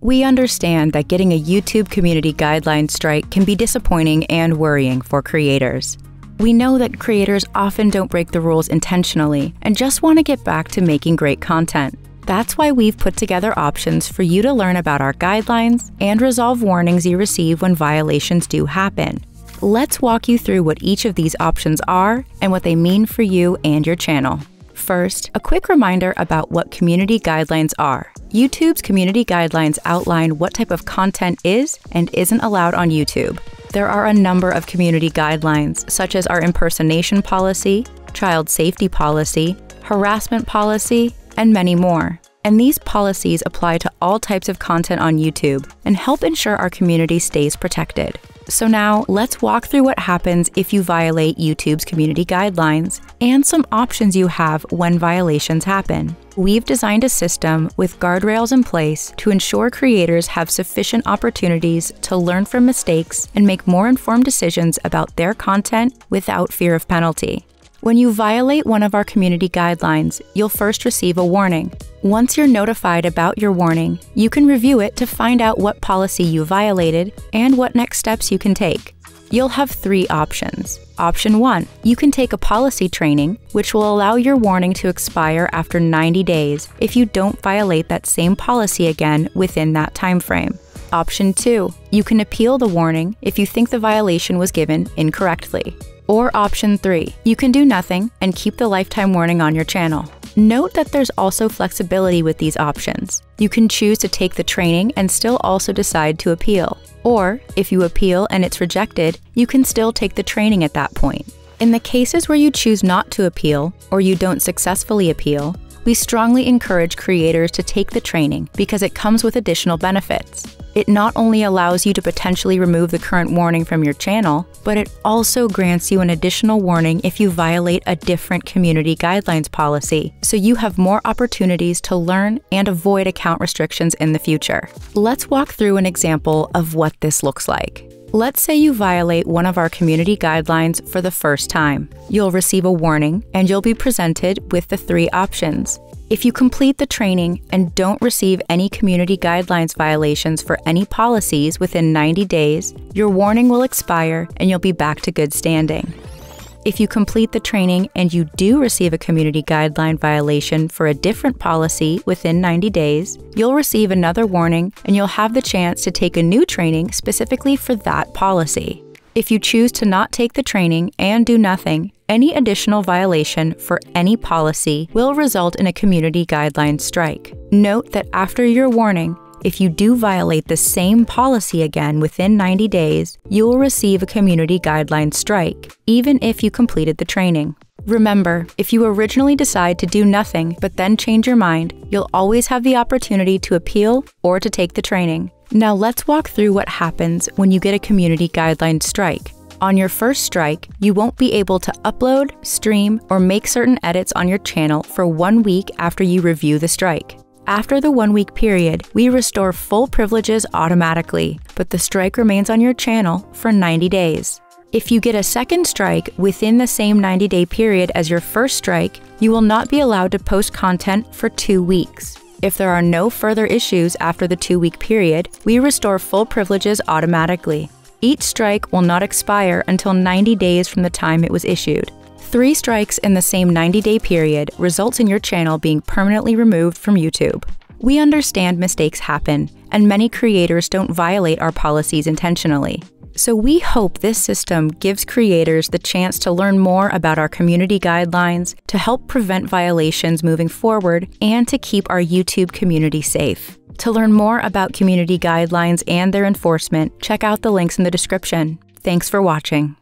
We understand that getting a YouTube community guideline strike can be disappointing and worrying for creators. We know that creators often don't break the rules intentionally and just want to get back to making great content. That's why we've put together options for you to learn about our guidelines and resolve warnings you receive when violations do happen. Let's walk you through what each of these options are and what they mean for you and your channel. First, a quick reminder about what community guidelines are. YouTube's community guidelines outline what type of content is and isn't allowed on YouTube. There are a number of community guidelines, such as our impersonation policy, child safety policy, harassment policy, and many more. And these policies apply to all types of content on YouTube and help ensure our community stays protected. So now, let's walk through what happens if you violate YouTube's community guidelines and some options you have when violations happen. We've designed a system with guardrails in place to ensure creators have sufficient opportunities to learn from mistakes and make more informed decisions about their content without fear of penalty. When you violate one of our community guidelines, you'll first receive a warning. Once you're notified about your warning, you can review it to find out what policy you violated and what next steps you can take. You'll have 3 options. Option 1, you can take a policy training, which will allow your warning to expire after 90 days if you don't violate that same policy again within that time frame. Option 2, you can appeal the warning if you think the violation was given incorrectly. Or option 3, you can do nothing and keep the lifetime warning on your channel. Note that there's also flexibility with these options. You can choose to take the training and still also decide to appeal. Or, if you appeal and it's rejected, you can still take the training at that point. In the cases where you choose not to appeal, or you don't successfully appeal, we strongly encourage creators to take the training because it comes with additional benefits. It not only allows you to potentially remove the current warning from your channel, but it also grants you an additional warning if you violate a different community guidelines policy, so you have more opportunities to learn and avoid account restrictions in the future. Let's walk through an example of what this looks like. Let's say you violate one of our community guidelines for the first time. You'll receive a warning and you'll be presented with the 3 options. If you complete the training and don't receive any community guidelines violations for any policies within 90 days, your warning will expire and you'll be back to good standing. If you complete the training and you do receive a community guideline violation for a different policy within 90 days, you'll receive another warning and you'll have the chance to take a new training specifically for that policy. If you choose to not take the training and do nothing, any additional violation for any policy will result in a community guidelines strike. Note that after your warning, if you do violate the same policy again within 90 days, you will receive a community guidelines strike, even if you completed the training. Remember, if you originally decide to do nothing but then change your mind, you'll always have the opportunity to appeal or to take the training. Now let's walk through what happens when you get a community guidelines strike. On your first strike, you won't be able to upload, stream, or make certain edits on your channel for 1 week after you review the strike. After the 1-week period, we restore full privileges automatically, but the strike remains on your channel for 90 days. If you get a second strike within the same 90-day period as your first strike, you will not be allowed to post content for 2 weeks. If there are no further issues after the 2-week period, we restore full privileges automatically. Each strike will not expire until 90 days from the time it was issued. 3 strikes in the same 90-day period results in your channel being permanently removed from YouTube. We understand mistakes happen, and many creators don't violate our policies intentionally. So we hope this system gives creators the chance to learn more about our community guidelines, to help prevent violations moving forward, and to keep our YouTube community safe. To learn more about community guidelines and their enforcement, check out the links in the description. Thanks for watching.